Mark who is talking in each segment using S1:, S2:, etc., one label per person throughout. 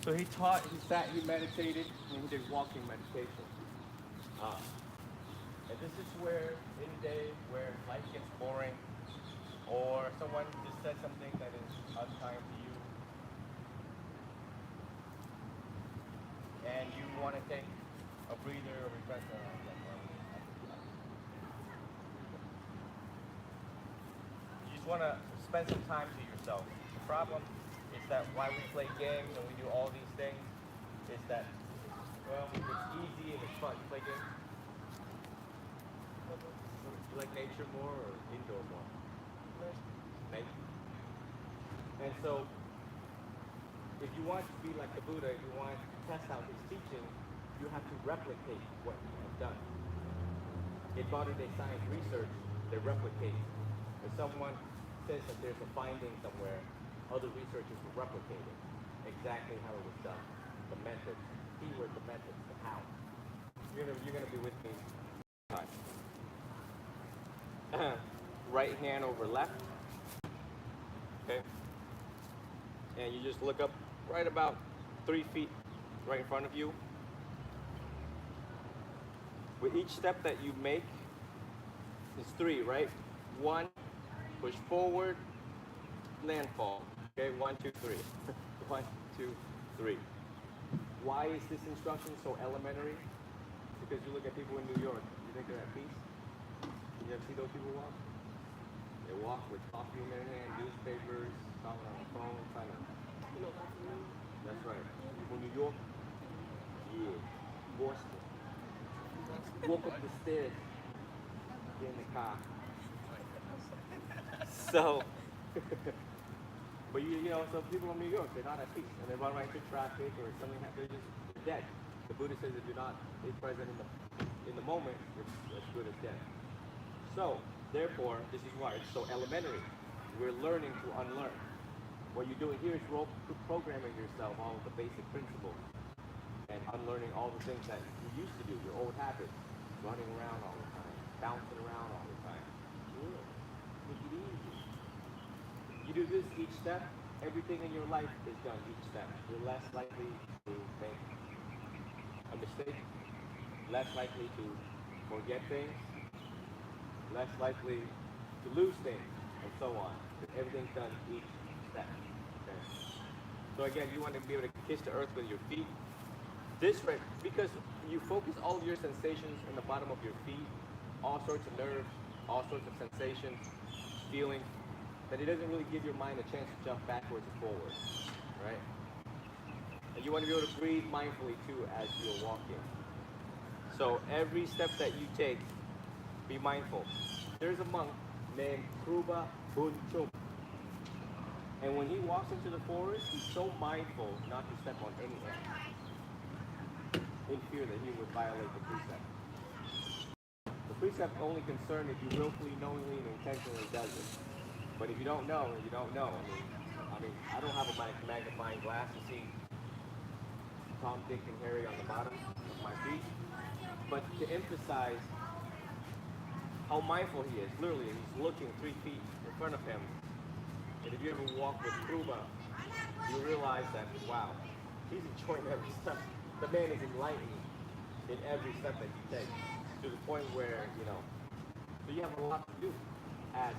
S1: So he taught, he sat, he meditated, and he did walking meditation. Uh, and this is where, any day where life gets boring, or someone just said something that is unkind to you, and you want to take a breather or refresh, you just want to spend some time to yourself. The problem is that why we play games and we do all these things is that, well, it's easy and it's fun. You play games? You like nature more or indoor more? Nature. And so, if you want to be like the Buddha, if you want to test out his teaching, you have to replicate what he has done. In modern day science research, they replicate. If someone says that there's a finding somewhere, other researchers will replicate it exactly how it was done. The method, keyword, the method, the how. You're gonna be with me. Right hand over left. Okay. And you just look up right about 3 feet right in front of you. With each step that you make, it's 3, right? 1, push forward, landfall. Okay, 1, 2, 3. 1, 2, 3. Why is this instruction so elementary? Because you look at people in New York, you think they're at peace? You ever see those people walk? They walk with coffee in their hand, newspapers, talking on the phone, trying to, that's right. People in New York, yeah, Boston. Walk up the stairs, get in the car. So, but you know, so people in New York, they're not at peace, and they run right into traffic or something happens, they're dead. The Buddha says if you're not present in the moment, it's as good as dead. So, therefore, this is why it's so elementary. We're learning to unlearn. What you're doing here is programming yourself all of the basic principles and unlearning all the things that you used to do, your old habits, running around all the time, bouncing around all the time. Yeah. Make it easy. You do this each step, everything in your life is done each step. You're less likely to make a mistake, less likely to forget things, less likely to lose things, and so on. Everything's done each step. Okay? So again, you want to be able to kiss the earth with your feet. This right, because you focus all of your sensations in the bottom of your feet, all sorts of nerves, all sorts of sensations, feelings, that it doesn't really give your mind a chance to jump backwards and forwards, right? And you want to be able to breathe mindfully too as you're walking. So every step that you take, be mindful. There's a monk named Kruba Bunchum. And when he walks into the forest, he's so mindful not to step on any ant, in fear that he would violate the precept. The precept only concerned if you willfully, knowingly, and intentionally does it. But if you don't know, you don't know. I don't have a magnifying glass to see Tom, Dick, and Harry on the bottom of my feet. But to emphasize how mindful he is, literally, he's looking 3 feet in front of him. And if you ever walk with Kruba, you realize that, wow, he's enjoying every step. The man is enlightened in every step that you take, to the point where, so you have a lot to do as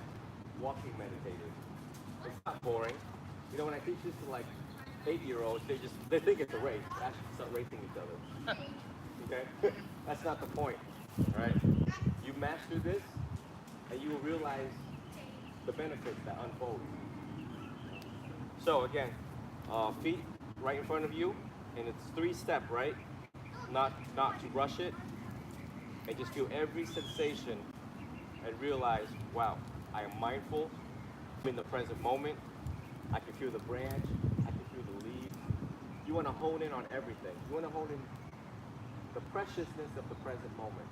S1: walking meditators. It's not boring. When I teach this to like 8-year-olds, they think it's a race. They actually start racing each other. Okay? That's not the point, right? You master this, and you will realize the benefits that unfold. So again, feet right in front of you, and it's 3-step, right? Not to rush it, and just feel every sensation and realize, wow, I am mindful. I'm in the present moment. I can feel the branch. I can feel the leaves. You want to hone in on everything. You want to hone in the preciousness of the present moment.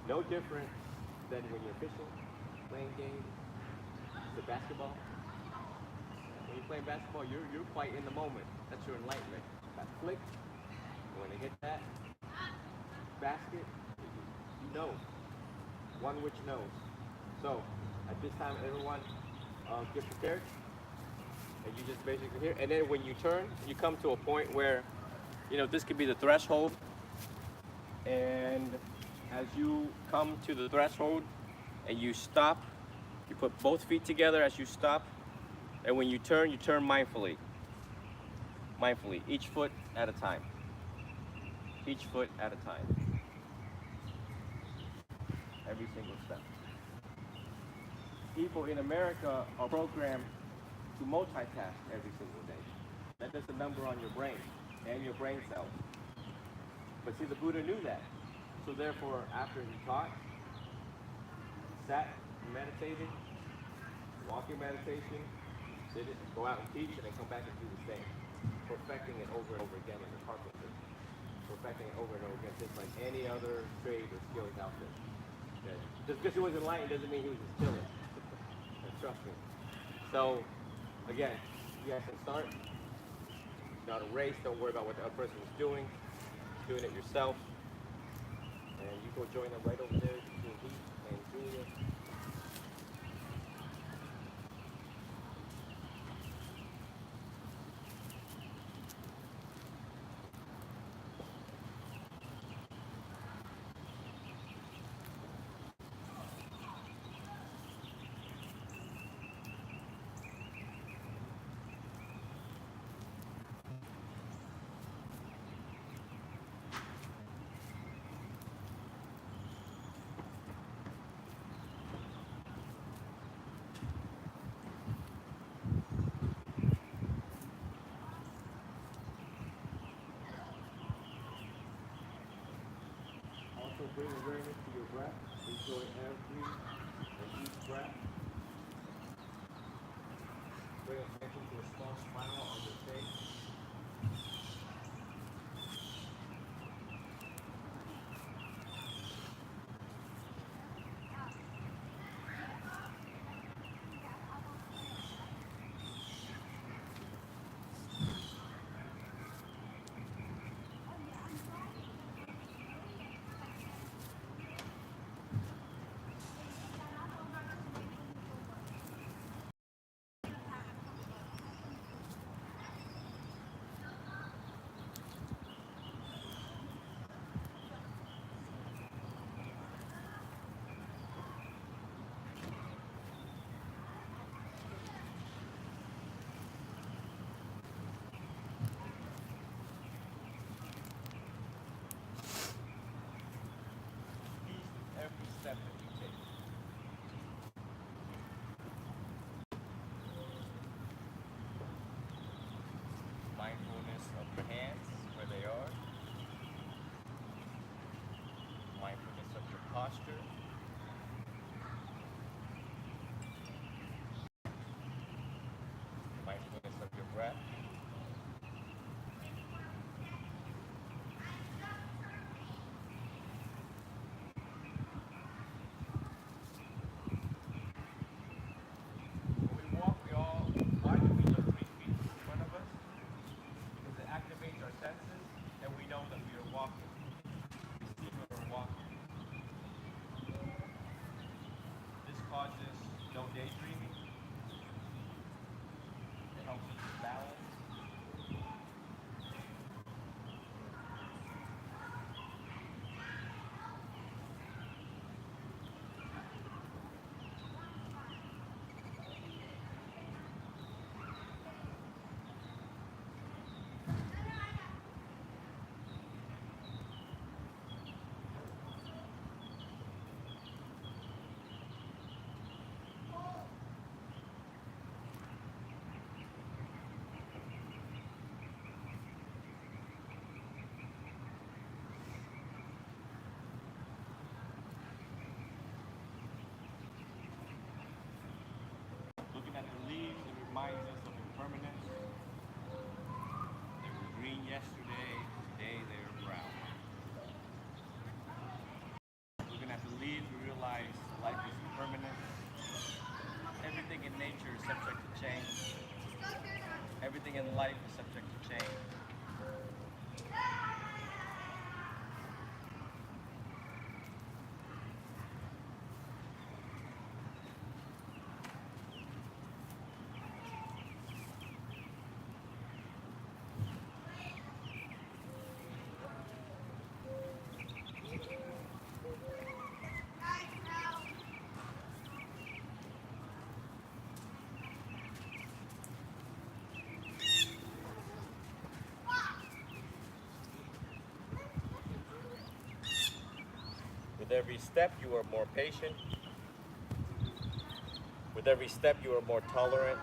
S1: No different than when you're fishing, playing games, the basketball. When you're playing basketball, you're quite in the moment. That's your enlightenment. That flick, when they hit that basket, you know. One which knows. So, at this time, everyone, get prepared. And you just basically here, and then when you turn, you come to a point where, this could be the threshold. And as you come to the threshold and you stop, you put both feet together as you stop. And when you turn mindfully. Mindfully, each foot at a time. Each foot at a time. Every single step. People in America are programmed to multitask every single day. That is a number on your brain and your brain cells. But see, the Buddha knew that. So therefore, after he taught, sat, meditated, walking meditation, did it, go out and teach, and then come back and do the same. Perfecting it over and over again in the carpenter. Perfecting it over and over again, just like any other trade or skill out there. Okay? Just because he was enlightened doesn't mean he was just chilling. Trust me. So, again, you guys can start. Not a race, don't worry about what the other person is doing. Doing it yourself. And you go join them right over there between Heath and Julia. Also bring awareness to your breath. Enjoy every and each breath. Bring attention to a small smile on your face. Every step that you take. Mindfulness of your hands, where they are. Mindfulness of your posture. Mindfulness of your breath. When we walk, why do we look 3 feet in front of us? Because it activates our senses and we know that we are walking. We see when we're walking. This causes no daydreaming. It helps us with balance. Looking at the leaves, it reminds us of impermanence. They were green yesterday, today they are brown. Looking at the leaves, we realize life is impermanent. Everything in nature is subject to change. Everything in life is subject to change. every step, you are more patient. With every step, you are more tolerant.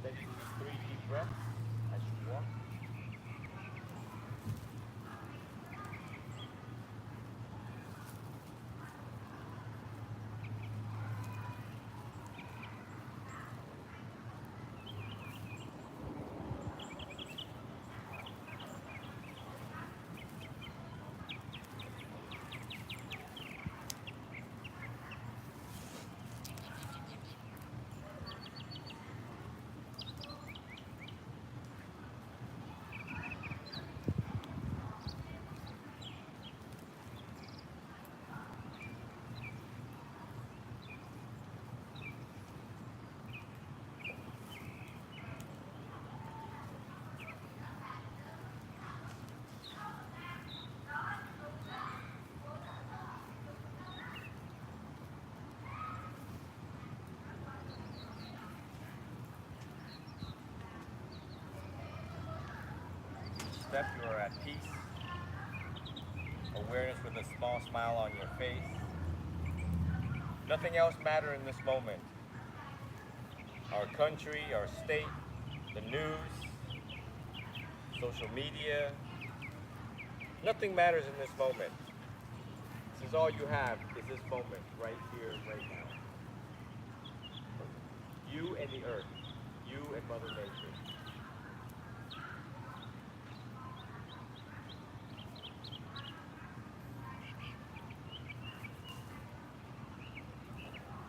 S1: Take 3 deep breaths as you walk. Step, you are at peace. Awareness with a small smile on your face. Nothing else matters in this moment. Our country, our state, the news, social media. Nothing matters in this moment. This is all you have is this moment right here, right now. You and the earth. You and Mother Nature.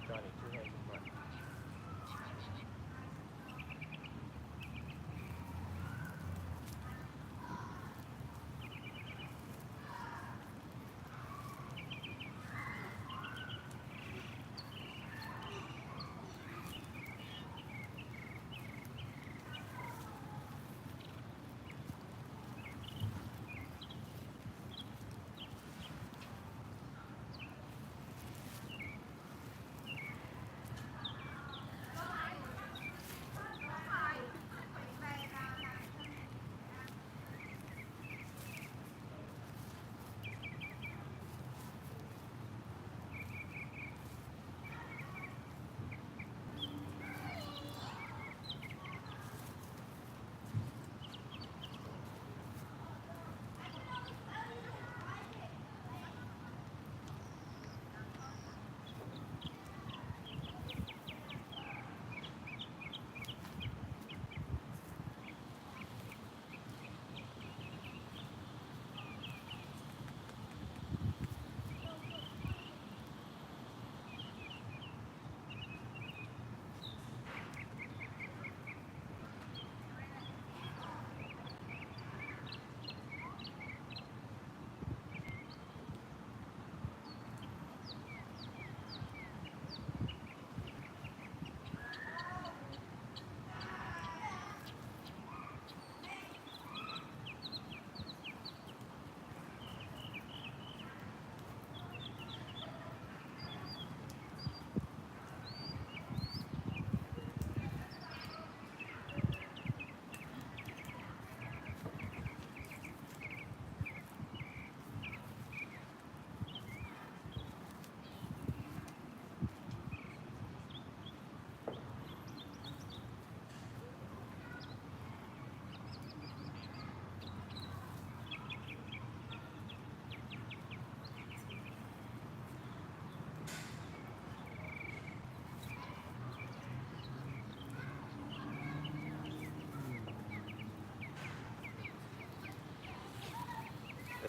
S1: Johnny, 2 hands in front.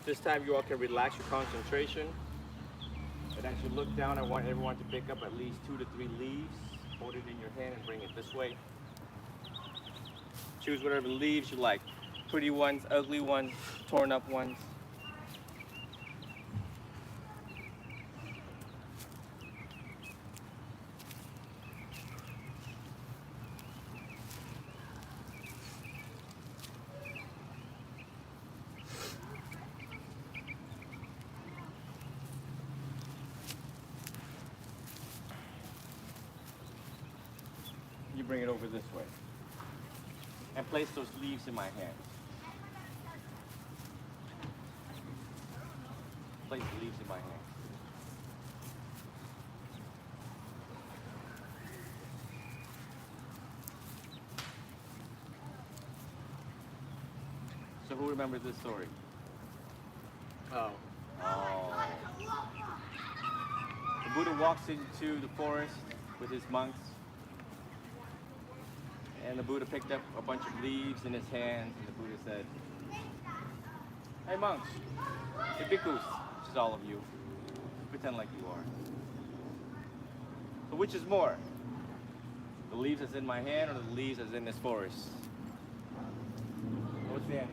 S1: This time you all can relax your concentration. And as you look down, I want everyone to pick up at least 2 to 3 leaves. Hold it in your hand and bring it this way. Choose whatever leaves you like. Pretty ones, ugly ones, torn up ones. You bring it over this way. And place those leaves in my hand. Place the leaves in my hand. So who remembers this story?
S2: Oh.
S1: Oh. The Buddha walks into the forest with his monks. And the Buddha picked up a bunch of leaves in his hands, and the Buddha said, "Hey monks, hey bhikkhus," which is all of you, pretend like you are. So which is more? The leaves that's in my hand or the leaves that's in this forest? What's the answer?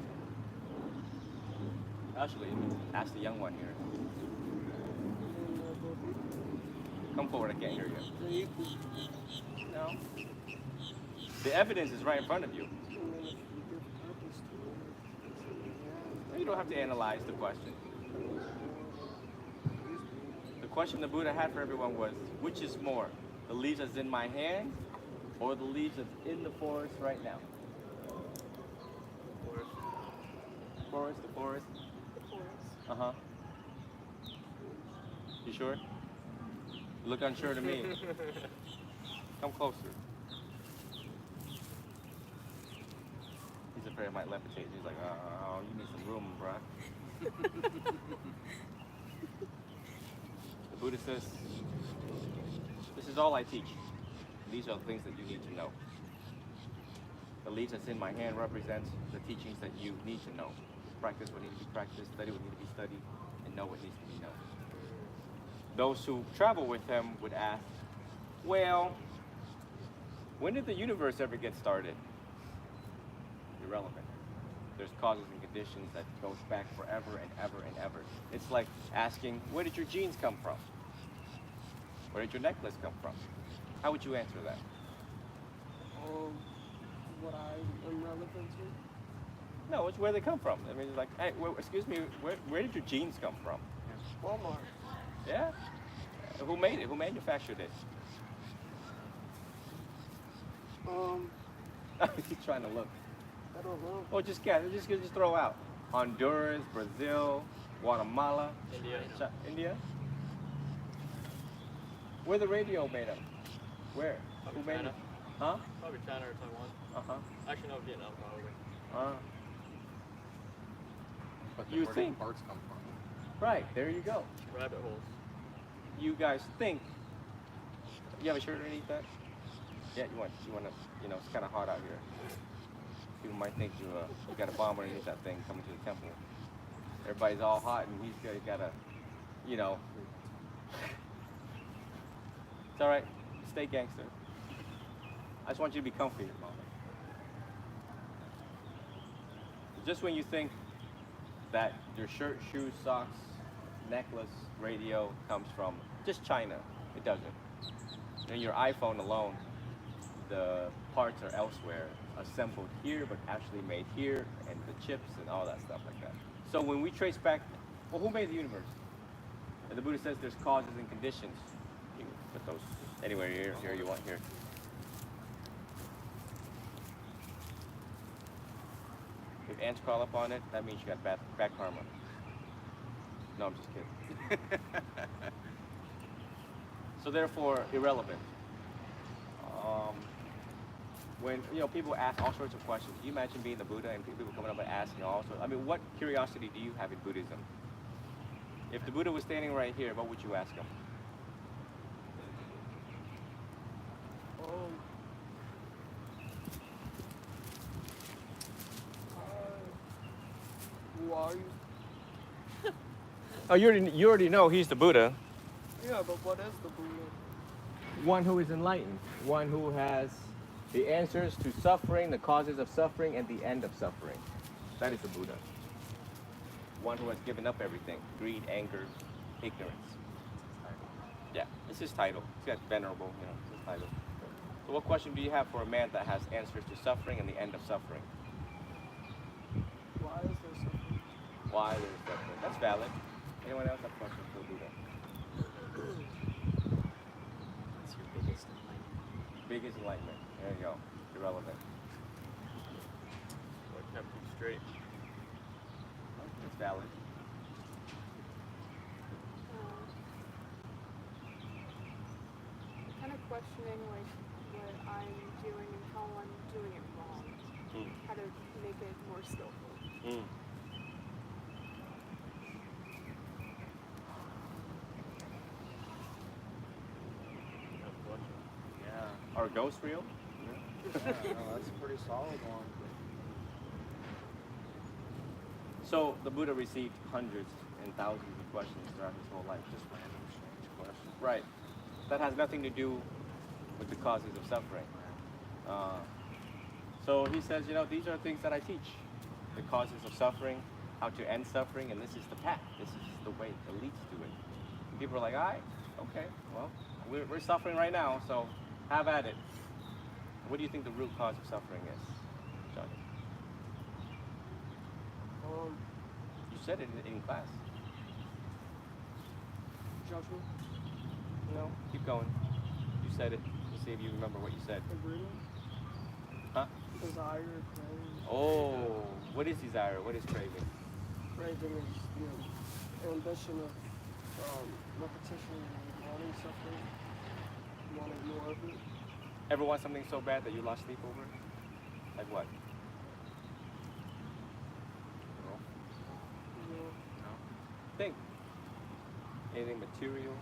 S1: Actually, ask the young one here. Come forward, I can't hear you. No. The evidence is right in front of you. You don't have to analyze the question. The question the Buddha had for everyone was, which is more, the leaves that's in my hand or the leaves that's in the forest right now? Forest, the forest? Uh-huh. You sure? You look unsure to me. Come closer. He's afraid I might levitate. He's like, oh, you need some room, bruh. The Buddha says, this is all I teach. These are the things that you need to know. The leaves that's in my hand represents the teachings that you need to know. Practice what needs to be practiced, study what needs to be studied, and know what needs to be known. Those who travel with him would ask, well, when did the universe ever get started? Irrelevant. There's causes and conditions that goes back forever and ever and ever. It's like asking, where did your jeans come from? Where did your necklace come from? How would you answer that?
S2: What I am relevant to?
S1: No, it's where they come from. I mean, it's like, hey, excuse me, where did your jeans come from?
S2: Walmart.
S1: Yeah? Who made it? Who manufactured it? He's trying to look.
S2: I don't know.
S1: Oh, just guess. Just throw out. Honduras, Brazil, Guatemala, India. Where the radio made up? Where?
S3: Probably
S1: Who made
S3: China.
S1: it? Huh?
S3: Probably China or Taiwan.
S1: Uh-huh.
S3: Actually, no, Vietnam probably.
S4: But
S1: You
S4: where
S1: think.
S4: do parts come from?
S1: Right, there you go.
S3: Rabbit holes.
S1: You guys think. You have a shirt underneath that? Yeah, you want to, it's kind of hot out here. People might think you got a bomb underneath that thing coming to the temple. Everybody's all hot and he's got a, It's all right. Stay gangster. I just want you to be comfy here, Mom. Just when you think that your shirt, shoes, socks, necklace, radio comes from just China, it doesn't. And your iPhone alone, the parts are elsewhere, assembled here, but actually made here, and the chips and all that stuff like that. So when we trace back, well, who made the universe? And the Buddha says there's causes and conditions. You can put those anywhere here you want here. If ants crawl up on it, that means you got bad karma. No, I'm just kidding. So therefore, irrelevant. When people ask all sorts of questions, can you imagine being the Buddha and people coming up and asking all sorts? I mean, what curiosity do you have in Buddhism? If the Buddha was standing right here, what would you ask him?
S2: Who are you?
S1: Oh, you already know he's the Buddha.
S2: Yeah, but what is the Buddha?
S1: One who is enlightened. One who has the answers to suffering, the causes of suffering, and the end of suffering. That is the Buddha. One who has given up everything. Greed, anger, ignorance. Yeah, it's his title. It's got venerable, it's his title. So what question do you have for a man that has answers to suffering and the end of suffering?
S2: Why is there suffering?
S1: Why there's suffering? That's valid. Anyone else have questions for Buddha?
S3: What's your biggest enlightenment?
S1: Biggest enlightenment. There you go. Irrelevant.
S3: What kept you straight?
S1: It's valid.
S4: Kind of questioning like what I'm doing and how I'm doing it wrong.
S1: Mm.
S4: How to make it more skillful.
S1: Mm.
S3: Tough question.
S1: Yeah. Are ghosts real?
S5: Yeah, no, that's a pretty solid one.
S1: So the Buddha received hundreds and thousands of questions throughout his whole life.
S5: Just random strange questions.
S1: Right. That has nothing to do with the causes of suffering. So he says, these are things that I teach. The causes of suffering, how to end suffering, and this is the path. This is the way the elites do it. And people are like, all right, okay, well, we're suffering right now, so have at it. What do you think the root cause of suffering is, Johnny? You said it in class.
S2: Judgment,
S1: No, keep going. You said it. Let's see if you remember what you said.
S2: agreement,
S1: Huh?
S2: desire, craving.
S1: Oh, what is desire? What is craving?
S2: Craving is ambition of repetition and wanting something, wanting more of it.
S1: Ever want something so bad that you lost sleep over it? Like what? No?
S2: You know,
S1: Think. Anything material?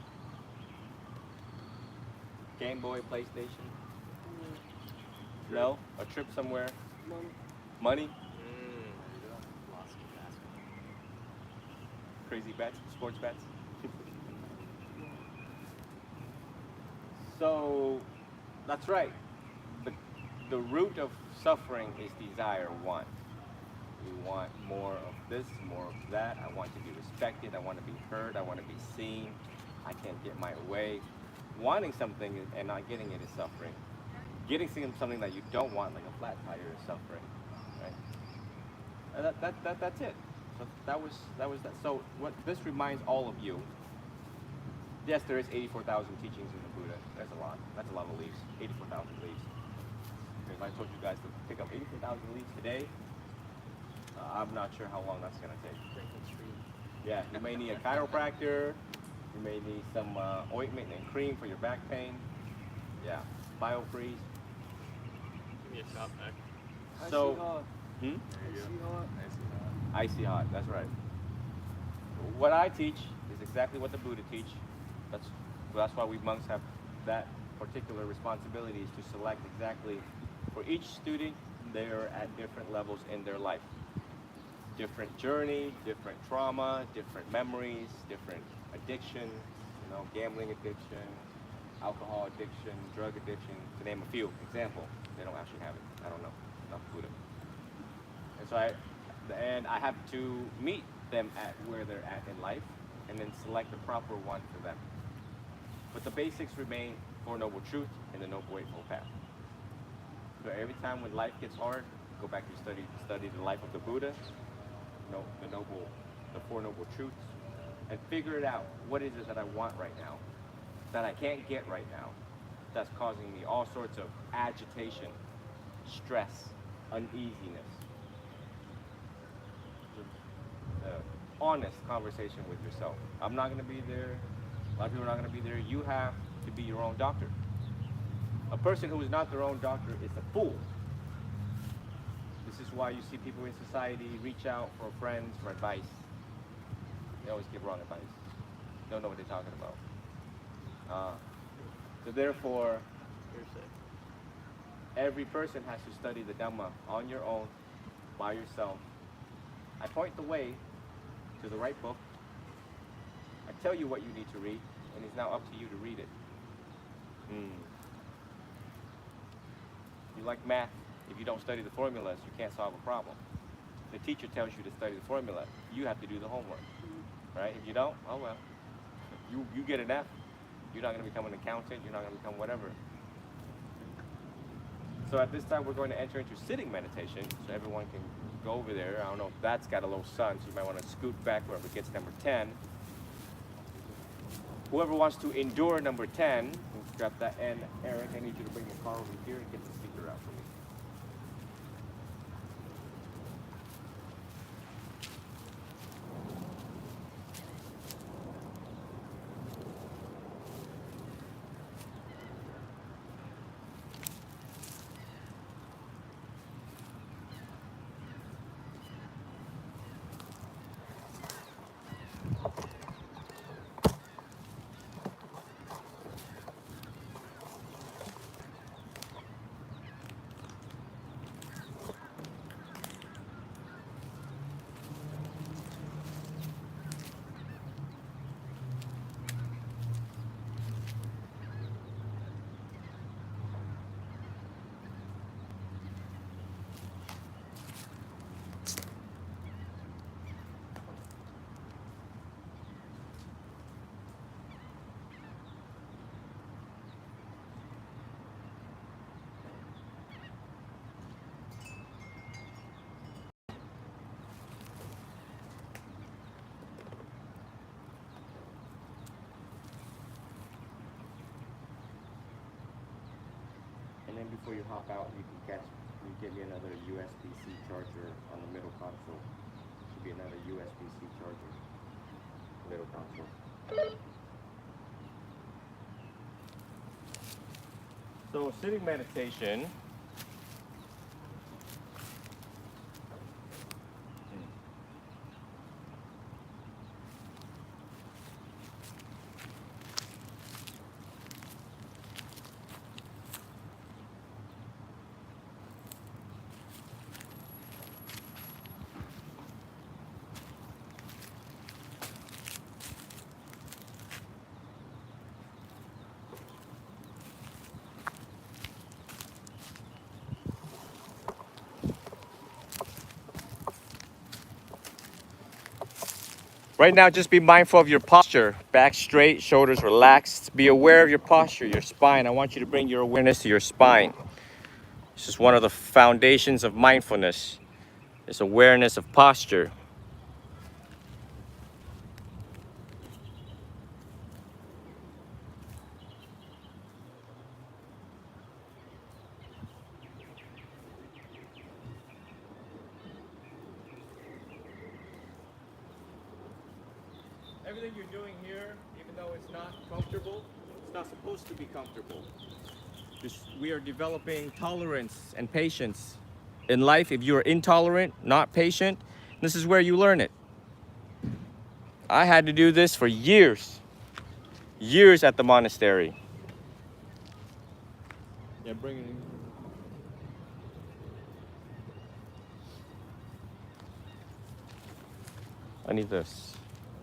S1: Game Boy, PlayStation? No? A trip somewhere?
S2: money.
S1: Money?
S3: Lost in basketball.
S1: Crazy bets? Sports bets? So, that's right. The root of suffering is desire, want. You want more of this, more of that. I want to be respected. I want to be heard. I want to be seen. I can't get my way. Wanting something and not getting it is suffering. Getting something that you don't want, like a flat tire, is suffering. Right? And that's it. So that was that. So what this reminds all of you. Yes, there is 84,000 teachings in the Buddha. That's a lot. That's a lot of leaves. 84,000 leaves. If I told you guys to pick up 84,000 leaves today, I'm not sure how long that's going to take. Yeah, you may need a chiropractor. You may need some ointment and cream for your back pain. Yeah, BioFreeze.
S3: Give me a shot back.
S1: So,
S2: Icy hot.
S1: hmm?
S2: Icy hot.
S1: Icy hot, that's right. What I teach is exactly what the Buddha teach. That's why we monks have that particular responsibility, is to select exactly, for each student, they're at different levels in their life. Different journey, different trauma, different memories, different addiction, gambling addiction, alcohol addiction, drug addiction, to name a few. Example, they don't actually have it. I don't know, not Buddha. And so I have to meet them at where they're at in life, and then select the proper one for them. But the basics remain Four Noble Truths and the Noble Eightfold Path. So every time when life gets hard, go back to study the life of the Buddha, the Four Noble Truths, and figure it out. What is it that I want right now, that I can't get right now, that's causing me all sorts of agitation, stress, uneasiness? Honest conversation with yourself. I'm not going to be there. A lot of people are not going to be there. You have to be your own doctor. A person who is not their own doctor is a fool. This is why you see people in society reach out for friends, for advice. They always give wrong advice. Don't know what they're talking about. So therefore, every person has to study the Dhamma on your own, by yourself. I point the way to the right book, tell you what you need to read, and it's now up to you to read it. You like math, if you don't study the formulas, you can't solve a problem. The teacher tells you to study the formula, you have to do the homework, right? If you don't, oh well, you get an F. You're not going to become an accountant, you're not going to become whatever. So at this time, we're going to enter into sitting meditation, so everyone can go over there. I don't know if that's got a little sun, so you might want to scoot back wherever it gets number 10. Whoever wants to endure number 10, grab that. And Eric, I need you to bring your car over here and get the speaker out for me. And then before you hop out, you get me another USB-C charger on the middle console. Should be another USB-C charger. Middle console. So sitting meditation. Right now, just be mindful of your posture. Back straight, shoulders relaxed. Be aware of your posture, your spine. I want you to bring your awareness to your spine. This is one of the foundations of mindfulness. It's awareness of posture. Everything you're doing here, even though it's not comfortable, it's not supposed to be comfortable. We are developing tolerance and patience. In life, if you are intolerant, not patient, this is where you learn it. I had to do this for years at the monastery. Yeah, bring it in. I need this.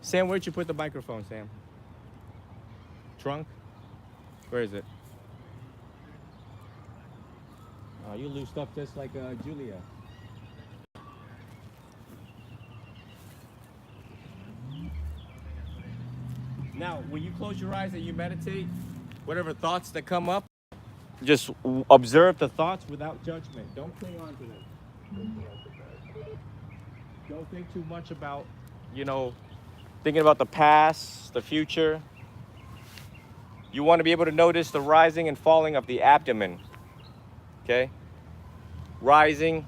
S1: Sam, where'd you put the microphone, Sam? Trunk? Where is it? Oh, you lose stuff just like Julia. Now, when you close your eyes and you meditate, whatever thoughts that come up, just observe the thoughts without judgment. Don't cling on to them. Don't think too much about, thinking about the past, the future. You want to be able to notice the rising and falling of the abdomen. Okay? Rising,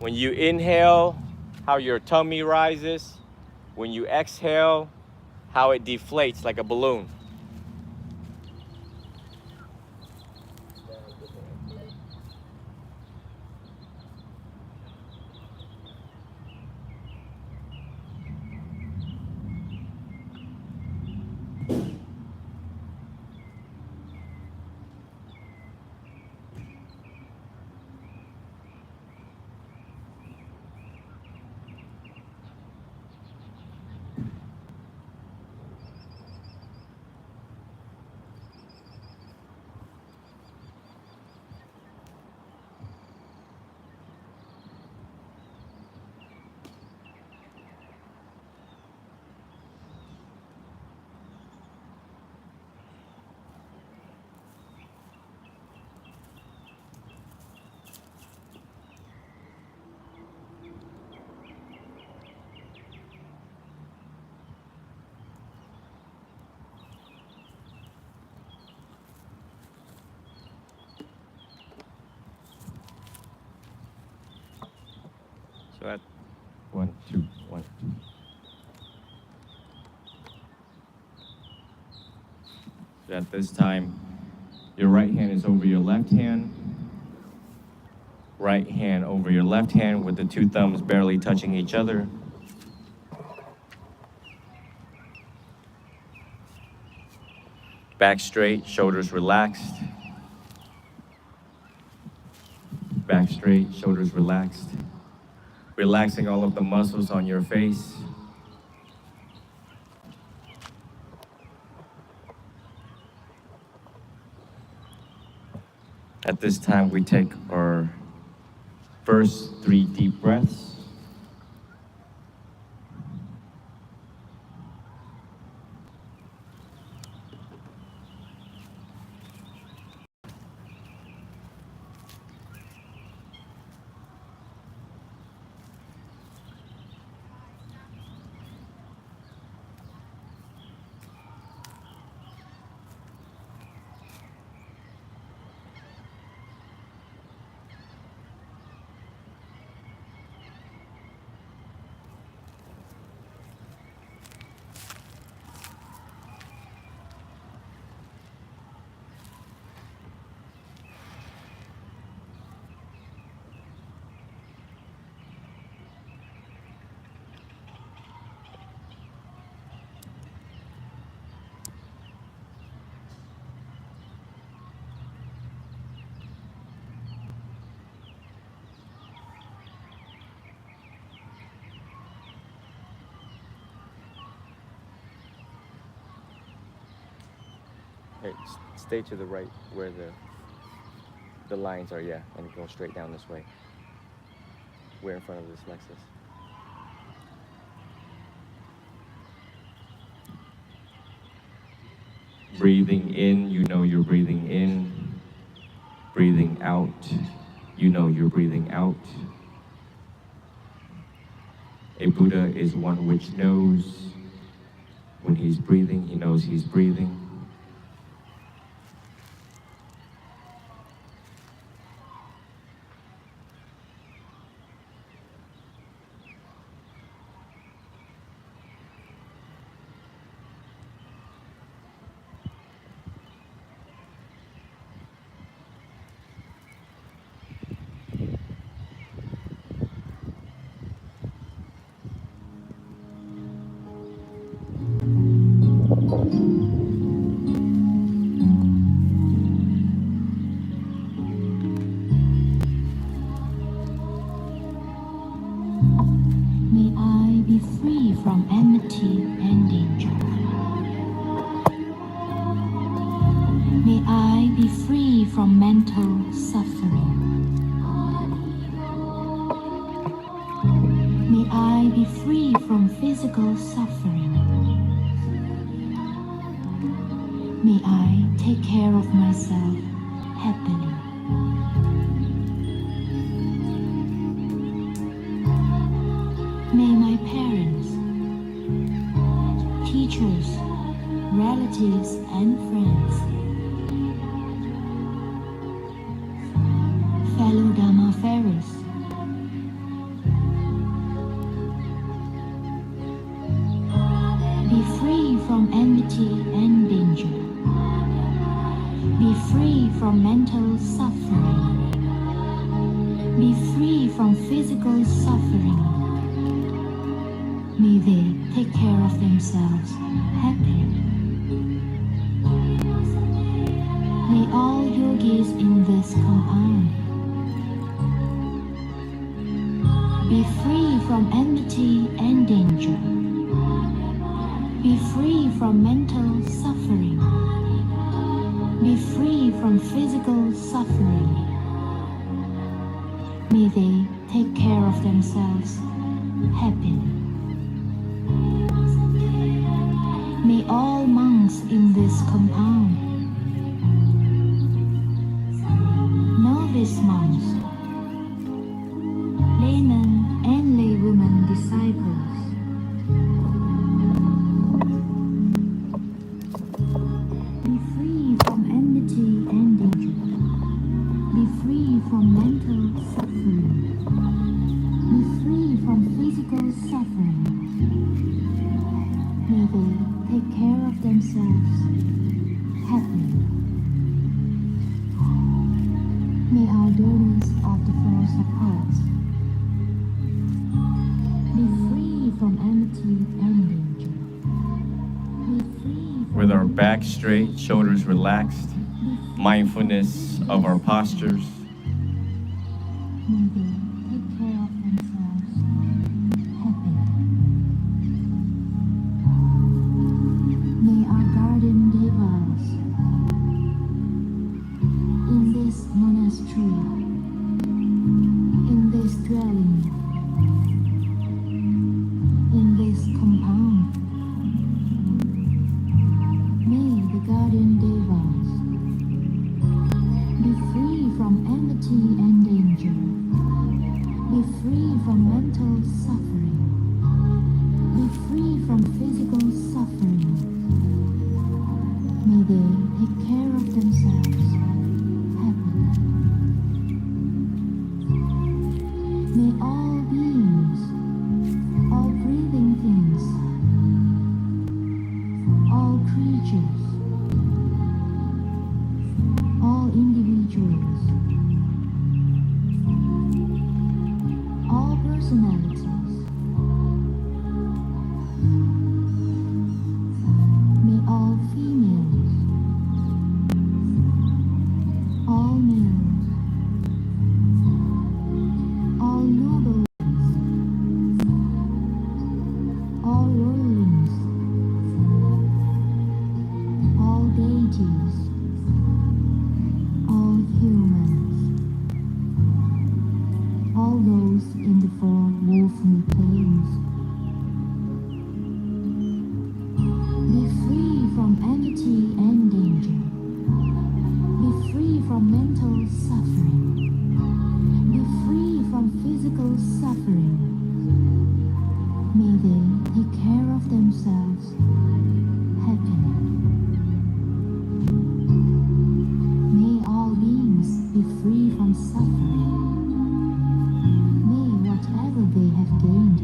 S1: when you inhale, how your tummy rises. When you exhale, how it deflates like a balloon. 1, 2, 1, 2. So at this time, your right hand is over your left hand. Right hand over your left hand with the two thumbs barely touching each other. Back straight, shoulders relaxed. Back straight, shoulders relaxed. Relaxing all of the muscles on your face. At this time, we take our first 3 deep breaths. Hey, stay to the right where the lines are, yeah, and go straight down this way. We're in front of this Lexus. Breathing in, you know you're breathing in. Breathing out, you know you're breathing out. A Buddha is one which knows when he's breathing, he knows he's breathing.
S6: May I be free from enmity and danger. May I be free from mental suffering. May I be free from physical suffering. May I take care of myself happily. May my parents, teachers, relatives, and friends, fellow Dhammafarers, be free from enmity and danger. Be free from mental suffering. Be free from physical suffering. May they take care of themselves happily. May all yogis in this compound be free from enmity and danger. Be free from mental suffering. Be free from physical suffering. May they take care of themselves happily. May all monks in this compound, novice monks, laymen and laywomen disciples, be free from enmity and danger. Be free from mental suffering. Be free from physical themselves happy. May our daughters of the forest apart be free from enmity and danger. Be free from
S1: With our back straight, shoulders relaxed, mindfulness of our postures.
S6: May they take care of themselves happy. May our guardian devas in this monastery, in this dwelling, in this compound, may the guardian devas be free from enmity and danger, be free from mental suffering, be free from physical suffering. May they take care of themselves happily. May all beings, all breathing things, all creatures, all individuals, all personalities, may all females, all males, all nobles, all royalings, all deities, all humans, all those in the four woeful planes, be free from enmity and danger, be free from mental suffering, be free from physical suffering. May they take care of themselves happily. May all beings be free from suffering. May whatever they have gained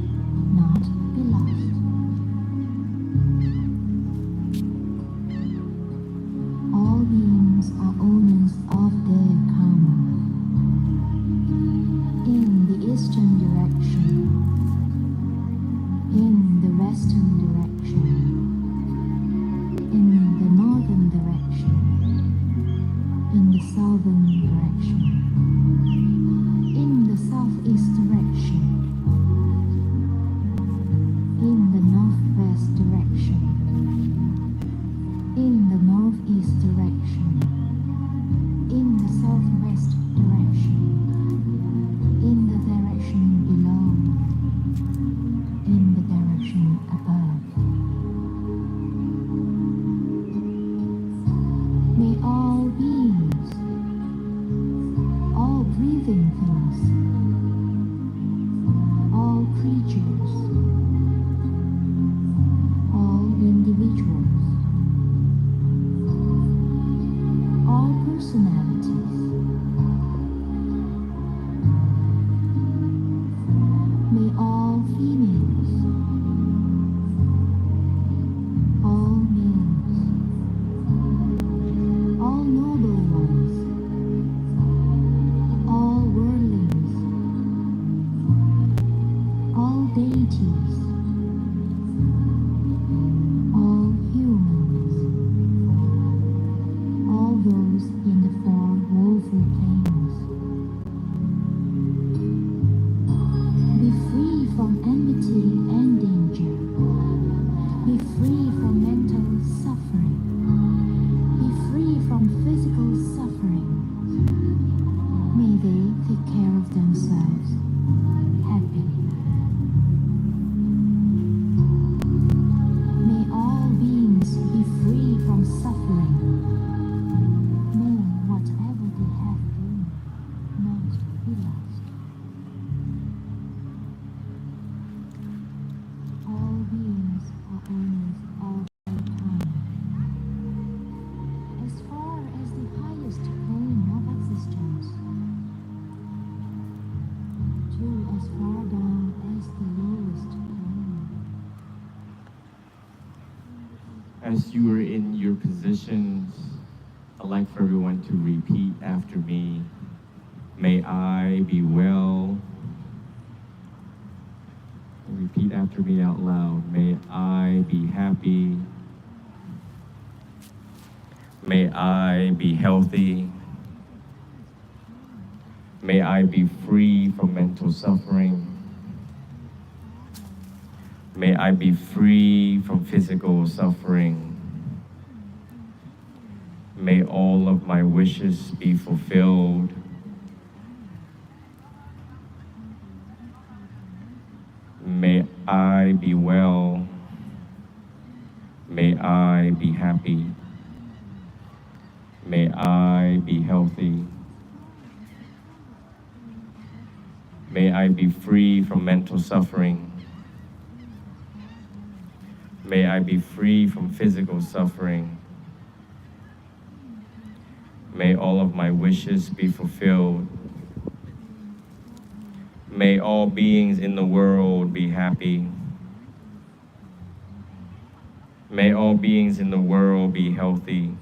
S6: not be lost. All beings are owners of their karma. In the eastern direction, in the western direction, in the northern direction, in the southern direction, in the southeast direction, in the northwest direction, in the northeast direction, in the southwest direction, in the direction below, in the direction above. May all beings, all breathing things, all creatures, all
S1: As you are in your positions, I'd like for everyone to repeat after me. May I be well. Repeat after me out loud. May I be happy. May I be healthy. May I be free from mental suffering. May I be free from physical suffering. May all of my wishes be fulfilled. May I be well. May I be happy. May I be healthy. May I be free from mental suffering. May I be free from physical suffering. May all of my wishes be fulfilled. May all beings in the world be happy. May all beings in the world be healthy.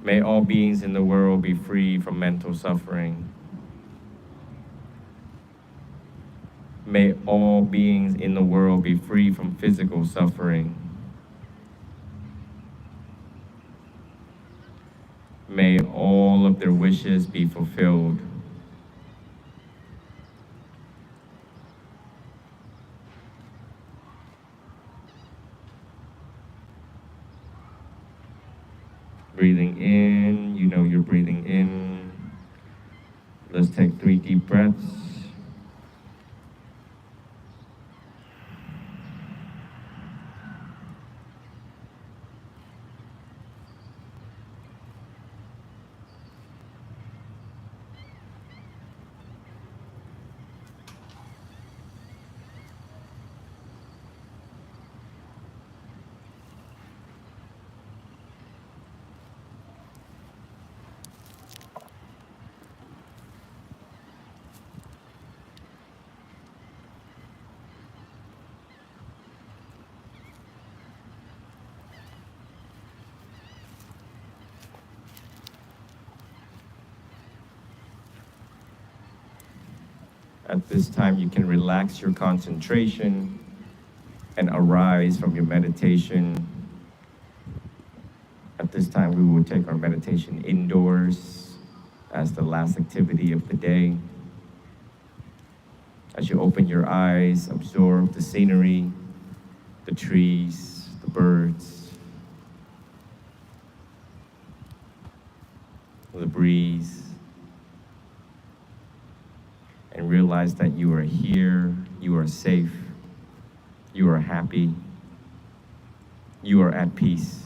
S1: May all beings in the world be free from mental suffering. May all beings in the world be free from physical suffering. May all of their wishes be fulfilled. Breathing in, you know you're breathing in. Let's take 3 deep breaths. At this time, you can relax your concentration and arise from your meditation. At this time, we will take our meditation indoors as the last activity of the day. As you open your eyes, absorb the scenery, the trees, the birds, the breeze, and realize that you are here, you are safe, you are happy, you are at peace.